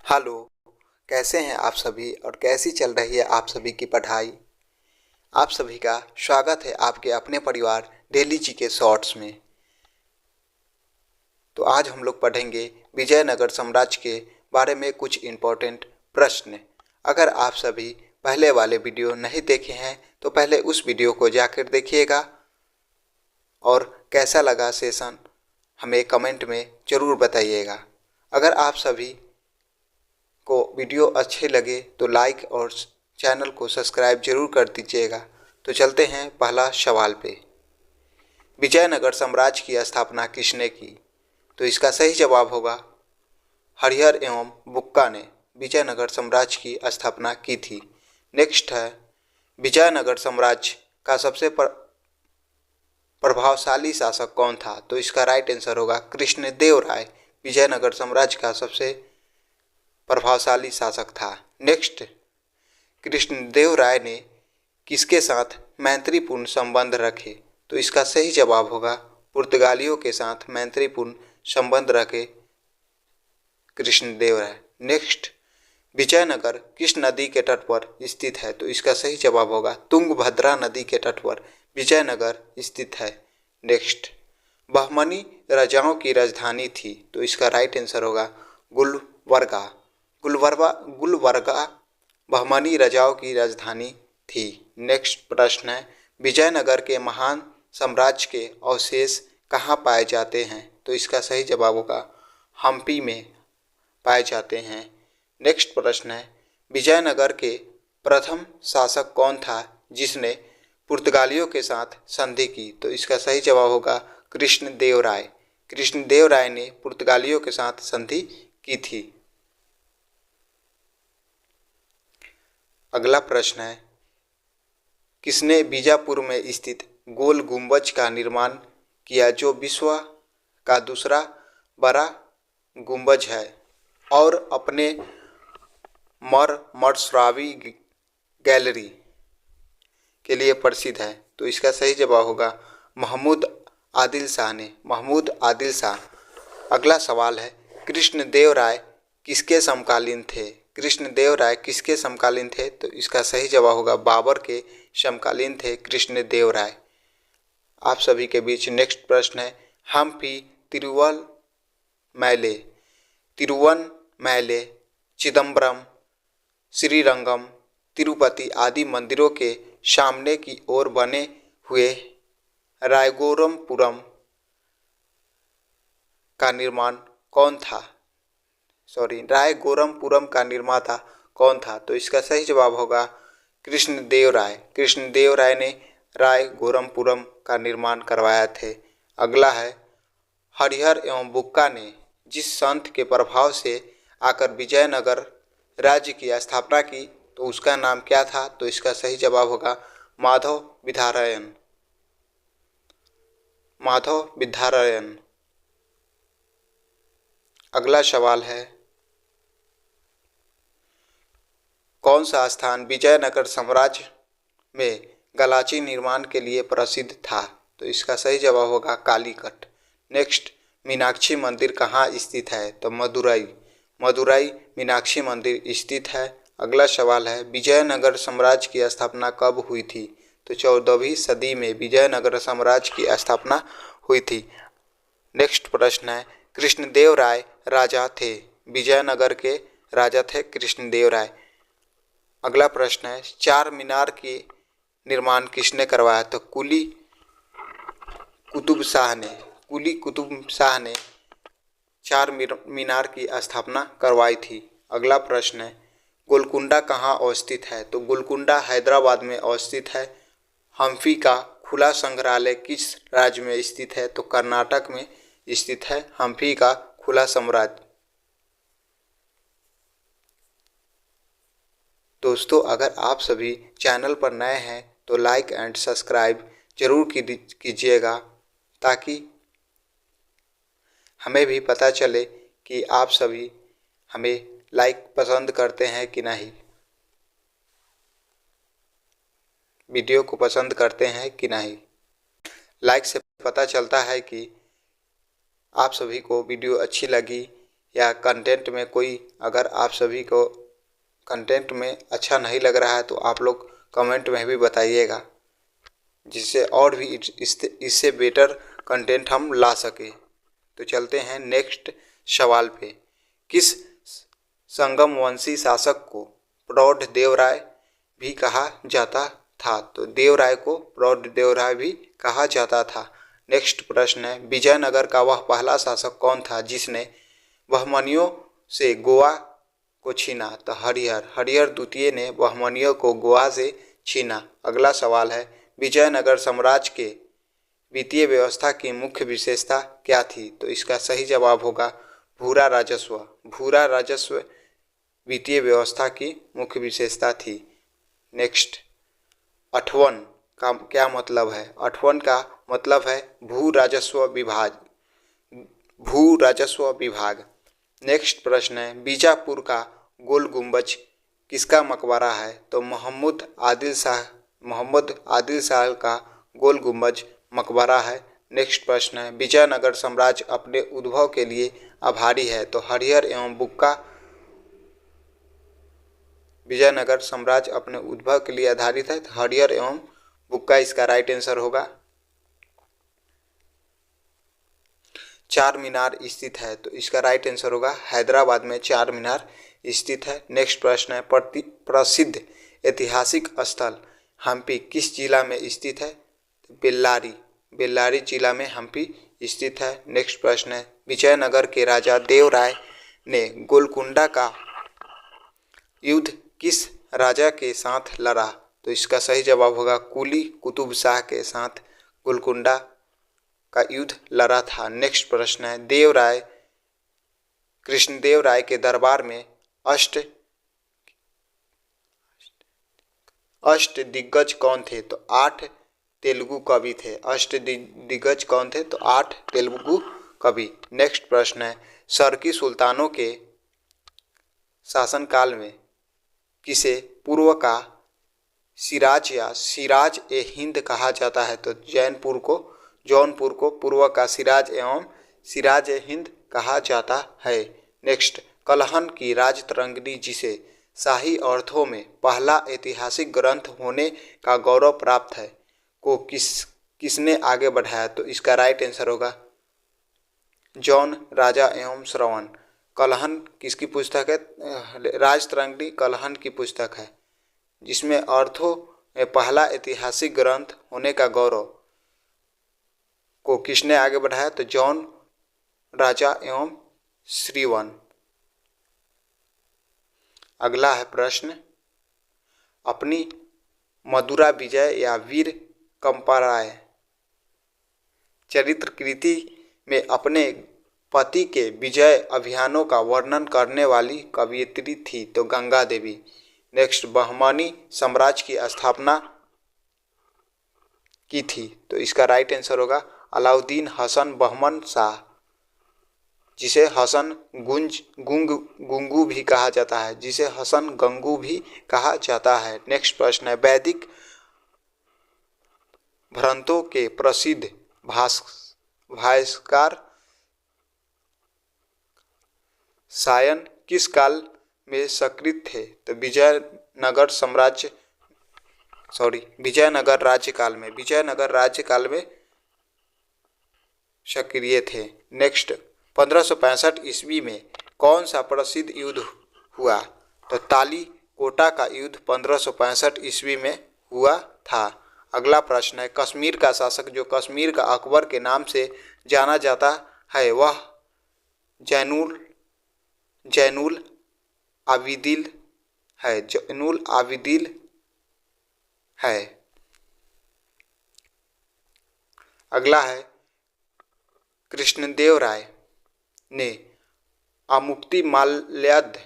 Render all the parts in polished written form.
Hello, कैसे हैं आप सभी और कैसी चल रही है आप सभी की पढ़ाई। आप सभी का स्वागत है आपके अपने परिवार डेली जी के शॉर्ट्स में। तो आज हम लोग पढ़ेंगे विजयनगर साम्राज्य के बारे में कुछ इम्पोर्टेंट प्रश्न। अगर आप सभी पहले वाले वीडियो नहीं देखे हैं तो पहले उस वीडियो को जाकर देखिएगा और कैसा लगा सेशन हमें कमेंट में ज़रूर बताइएगा। अगर आप सभी को वीडियो अच्छे लगे तो लाइक और चैनल को सब्सक्राइब जरूर कर दीजिएगा। तो चलते हैं पहला सवाल पे। विजयनगर साम्राज्य की स्थापना किसने की? तो इसका सही जवाब होगा हरिहर एवं बुक्का ने विजयनगर साम्राज्य की स्थापना की थी। नेक्स्ट है, विजयनगर साम्राज्य का सबसे प्रभावशाली शासक कौन था? तो इसका राइट आंसर होगा कृष्णदेव राय विजयनगर साम्राज्य का सबसे प्रभावशाली शासक था। नेक्स्ट, कृष्णदेव राय ने किसके साथ मैत्रीपूर्ण संबंध रखे? तो इसका सही जवाब होगा पुर्तगालियों के साथ मैत्रीपूर्ण संबंध रखे कृष्णदेव राय। नेक्स्ट, विजयनगर किस नदी के तट पर स्थित है? तो इसका सही जवाब होगा तुंगभद्रा नदी के तट पर विजयनगर स्थित है। नेक्स्ट, बहमनी राजाओं की राजधानी थी। तो इसका राइट आंसर होगा गुलबर्गा बहमनी राजाओं की राजधानी थी। नेक्स्ट प्रश्न है, विजयनगर के महान साम्राज्य के अवशेष कहाँ पाए जाते हैं? तो इसका सही जवाब होगा हम्पी में पाए जाते हैं। नेक्स्ट प्रश्न है, विजयनगर के प्रथम शासक कौन था जिसने पुर्तगालियों के साथ संधि की? तो इसका सही जवाब होगा कृष्णदेव राय। कृष्णदेव राय ने पुर्तगालियों के साथ संधि की थी। अगला प्रश्न है, किसने बीजापुर में स्थित गोल गुंबज का निर्माण किया जो विश्व का दूसरा बड़ा गुंबज है और अपने मरमर्सरावी गैलरी के लिए प्रसिद्ध है? तो इसका सही जवाब होगा महमूद आदिल शाह ने। महमूद आदिल शाह। अगला सवाल है, कृष्णदेव राय किसके समकालीन थे? कृष्णदेव राय किसके समकालीन थे? तो इसका सही जवाब होगा बाबर के समकालीन थे कृष्णदेव राय। आप सभी के बीच नेक्स्ट प्रश्न है, हम्पी तिरुवनमैले, चिदम्बरम, श्रीरंगम, तिरुपति आदि मंदिरों के सामने की ओर बने हुए रायगोरमपुरम का निर्माण कौन था? रायगोरमपुरम का निर्माता कौन था? तो इसका सही जवाब होगा कृष्णदेव राय। कृष्णदेव राय ने रायगोरमपुरम का निर्माण करवाया थे। अगला है, हरिहर एवं बुक्का ने जिस संत के प्रभाव से आकर विजयनगर राज्य की स्थापना की तो उसका नाम क्या था? तो इसका सही जवाब होगा माधव विद्यारायण। अगला सवाल है, कौन सा स्थान विजयनगर साम्राज्य में गलाची निर्माण के लिए प्रसिद्ध था? तो इसका सही जवाब होगा कालीकट। नेक्स्ट, मीनाक्षी मंदिर कहाँ स्थित है? तो मदुरई मीनाक्षी मंदिर स्थित है। अगला सवाल है, विजयनगर साम्राज्य की स्थापना कब हुई थी? तो 14वीं सदी में विजयनगर साम्राज्य की स्थापना हुई थी। नेक्स्ट प्रश्न है, कृष्णदेव राय राजा थे, विजयनगर के राजा थे कृष्णदेव राय। अगला प्रश्न है, चार मीनार के निर्माण किसने करवाया? तो कुली कुतुब शाह ने चार मीनार की स्थापना करवाई थी। अगला प्रश्न है, गोलकुंडा कहाँ अवस्थित है? तो गोलकुंडा हैदराबाद में अवस्थित है। हम्पी का खुला संग्रहालय किस राज्य में स्थित है? तो कर्नाटक में स्थित है हम्पी का खुला संग्रहालय। दोस्तों, अगर आप सभी चैनल पर नए हैं तो लाइक एंड सब्सक्राइब जरूर कीजिएगा ताकि हमें भी पता चले कि आप सभी हमें लाइक पसंद करते हैं कि नहीं, वीडियो को पसंद करते हैं कि नहीं। लाइक से पता चलता है कि आप सभी को वीडियो अच्छी लगी या कंटेंट में कोई अगर आप सभी को कंटेंट में अच्छा नहीं लग रहा है तो आप लोग कमेंट में भी बताइएगा, जिससे और भी इससे बेटर कंटेंट हम ला सके। तो चलते हैं नेक्स्ट सवाल पे। किस संगमवंशी शासक को प्रौढ़ देवराय भी कहा जाता था? तो देवराय को प्रौढ़ देवराय भी कहा जाता था। नेक्स्ट प्रश्न है, विजयनगर का वह पहला शासक कौन था जिसने बहमनियों से गोवा को छीना? तो हरिहर द्वितीय ने बहमनियों को गोवा से छीना। अगला सवाल है, विजयनगर साम्राज्य के वित्तीय व्यवस्था की मुख्य विशेषता क्या थी? तो इसका सही जवाब होगा भूरा राजस्व। भूरा राजस्व वित्तीय व्यवस्था की मुख्य विशेषता थी। नेक्स्ट, अठवन का क्या मतलब है? अठवन का मतलब है भू राजस्व विभाग। नेक्स्ट प्रश्न है, बीजापुर का गोल गुंबज किसका मकबरा है? तो मोहम्मद आदिल शाह का गोल गुंबज मकबरा है। नेक्स्ट प्रश्न है, विजयनगर साम्राज्य अपने उद्भव के लिए आभारी है? तो हरिहर एवं बुक्का। विजयनगर साम्राज्य अपने उद्भव के लिए आधारित है, तो हरिहर एवं बुक्का इसका राइट आंसर होगा। चार मीनार स्थित है, तो इसका राइट आंसर होगा हैदराबाद में चार मीनार स्थित है। नेक्स्ट प्रश्न है, प्रसिद्ध ऐतिहासिक स्थल हम्पी किस जिला में स्थित है? बेल्लारी जिला में हम्पी स्थित है। नेक्स्ट प्रश्न है, विजयनगर के राजा देवराय ने गोलकुंडा का युद्ध किस राजा के साथ लड़ा? तो इसका सही जवाब होगा कुली कुतुब शाह के साथ गोलकुंडा का युद्ध लड़ा था। नेक्स्ट प्रश्न है, कृष्णदेव राय के दरबार में अष्ट दिग्गज कौन थे? तो 8 तेलुगु कवि थे। अष्ट दिग्गज कौन थे? तो 8 तेलुगु कवि। नेक्स्ट प्रश्न है, सरकी सुल्तानों के शासनकाल में किसे पूर्व का सिराज या सिराज ए हिंद कहा जाता है? तो जौनपुर को पूर्व का सिराज एवं सिराज ए हिंद कहा जाता है। नेक्स्ट, कलहन की राजतरंगिणी जिसे शाही अर्थों में पहला ऐतिहासिक ग्रंथ होने का गौरव प्राप्त है को किसने आगे बढ़ाया? तो इसका राइट आंसर होगा जॉन राजा एवं श्रवण। कलहन किसकी पुस्तक है? राजतरंगिणी कलहन की पुस्तक है, जिसमें अर्थों में पहला ऐतिहासिक ग्रंथ होने का गौरव को किसने आगे बढ़ाया? तो जॉन राजा एवं श्रवण। अगला है प्रश्न, अपनी मदुरा विजय या वीर कंपाराय चरित्र कृति में अपने पति के विजय अभियानों का वर्णन करने वाली कवयित्री थी? तो गंगा देवी। नेक्स्ट, बहमनी साम्राज्य की स्थापना की थी? तो इसका राइट आंसर होगा अलाउद्दीन हसन बहमन शाह, जिसे हसन गंगू भी कहा जाता है, नेक्स्ट प्रश्न है, वैदिक ग्रंथों के प्रसिद्ध भाष्यकार सायन किस काल में सक्रिय थे? तो विजयनगर राज्य काल में सक्रिय थे। नेक्स्ट, 1565 ईस्वी में कौन सा प्रसिद्ध युद्ध हुआ? तो ताली कोटा का युद्ध 1565 ईस्वी में हुआ था। अगला प्रश्न है, कश्मीर का शासक जो कश्मीर का अकबर के नाम से जाना जाता है वह जैनुल आबिदिल है। अगला है, कृष्णदेव राय ने अमुक्तिमाल्यद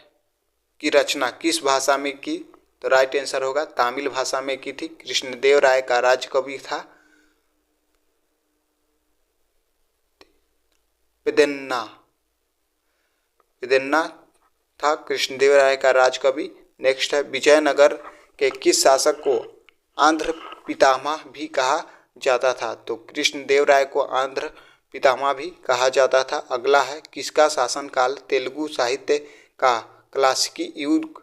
की रचना किस भाषा में की? तो राइट आंसर होगा तमिल भाषा में की थी। कृष्णदेव राय का राजकवि था पेदन्ना था कृष्णदेव राय का राजकवि। नेक्स्ट है, विजयनगर के किस शासक को आंध्र पितामह भी कहा जाता था? तो कृष्णदेव राय को आंध्र पितामह भी कहा जाता था। अगला है, किसका शासनकाल तेलुगु साहित्य का क्लासिकी युग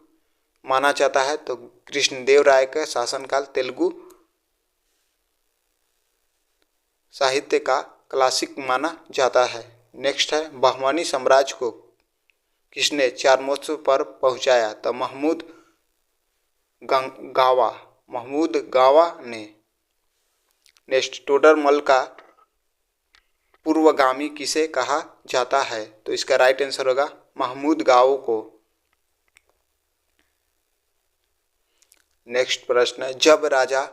माना जाता है? तो कृष्णदेव राय का शासनकाल तेलुगु साहित्य का क्लासिक माना जाता है। नेक्स्ट है, बहमनी साम्राज्य को किसने चारमोत्सव पर पहुंचाया? तो महमूद गावा ने। नेक्स्ट, टोडरमल का पूर्वगामी किसे कहा जाता है? तो इसका राइट आंसर होगा महमूद गावो को। नेक्स्ट प्रश्न है, जब राजा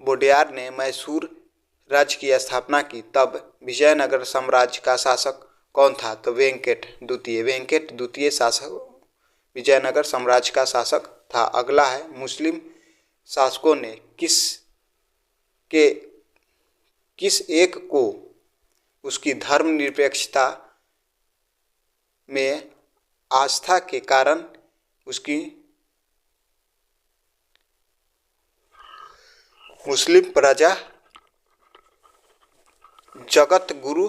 वोडेयार ने मैसूर राज्य की स्थापना की तब विजयनगर साम्राज्य का शासक कौन था? तो वेंकट द्वितीय शासक विजयनगर साम्राज्य का शासक था। अगला है, मुस्लिम शासकों ने किस एक को उसकी धर्मनिरपेक्षता में आस्था के कारण उसकी मुस्लिम प्रजा जगत गुरु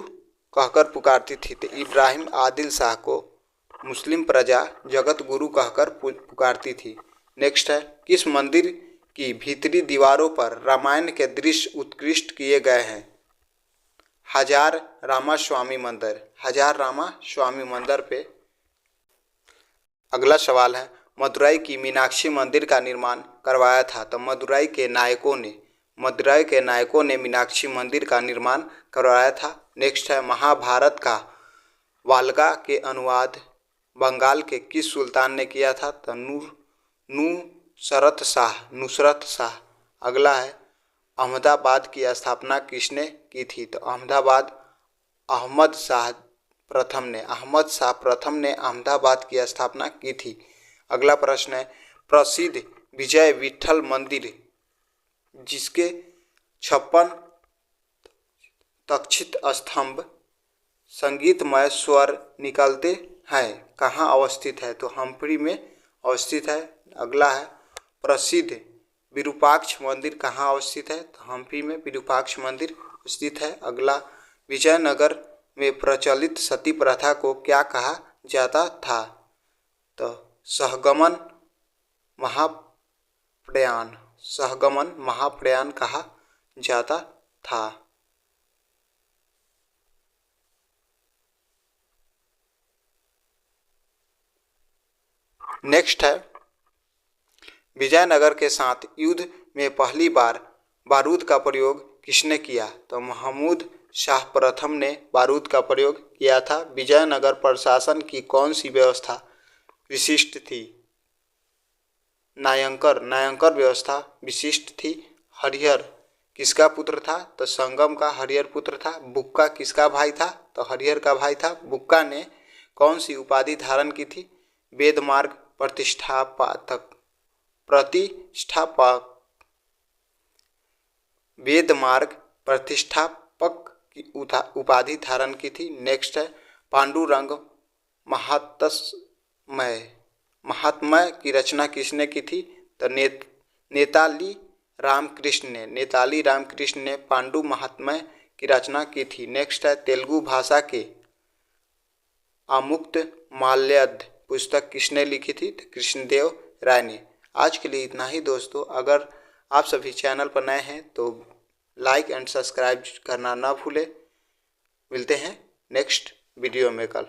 कहकर पुकारती थी? तो इब्राहिम आदिल शाह को मुस्लिम प्रजा जगत गुरु कहकर पुकारती थी। नेक्स्ट है, किस मंदिर की भीतरी दीवारों पर रामायण के दृश्य उत्कृष्ट किए गए हैं? हजार रामा स्वामी मंदिर पे। अगला सवाल है, मदुरई की मीनाक्षी मंदिर का निर्माण करवाया था? तो मदुरई के नायकों ने मीनाक्षी मंदिर का निर्माण करवाया था। नेक्स्ट है, महाभारत का वाल्गा के अनुवाद बंगाल के किस सुल्तान ने किया था? तो नुसरत शाह। अगला है, अहमदाबाद की स्थापना किसने की थी? तो अहमद शाह प्रथम ने अहमदाबाद की स्थापना की थी। अगला प्रश्न है, प्रसिद्ध विजय विठल मंदिर जिसके 56 तक्षित स्तंभ संगीतमय स्वर निकलते हैं कहाँ अवस्थित है? तो हम्पी में अवस्थित है। अगला है, प्रसिद्ध विरूपाक्ष मंदिर कहाँ अवस्थित है? तो हम्पी में विरूपाक्ष मंदिर स्थित है। अगला, विजयनगर में प्रचलित सती प्रथा को क्या कहा जाता था? तो सहगमन महाप्रयाण कहा जाता था। नेक्स्ट है, विजयनगर के साथ युद्ध में पहली बार बारूद का प्रयोग किसने किया? तो महमूद शाह प्रथम ने बारूद का प्रयोग किया था। विजयनगर प्रशासन की कौन सी व्यवस्था विशिष्ट थी? नायंकर व्यवस्था विशिष्ट थी। हरिहर किसका पुत्र था? तो संगम का हरिहर पुत्र था। बुक्का किसका भाई था? तो हरिहर का भाई था। बुक्का ने कौन सी उपाधि धारण की थी? वेदमार्ग प्रतिष्ठापक की उपाधि धारण की थी। नेक्स्ट है, पांडुरंग महात्म्य की रचना किसने की थी? तो नेताली रामकृष्ण ने पांडु महात्म्य की रचना की थी। नेक्स्ट है, तेलुगु भाषा के अमुक्त माल्यद पुस्तक किसने लिखी थी? तो कृष्णदेव राय ने। आज के लिए इतना ही दोस्तों। अगर आप सभी चैनल पर नए हैं तो लाइक एंड सब्सक्राइब करना ना भूलें। मिलते हैं नेक्स्ट वीडियो में कल।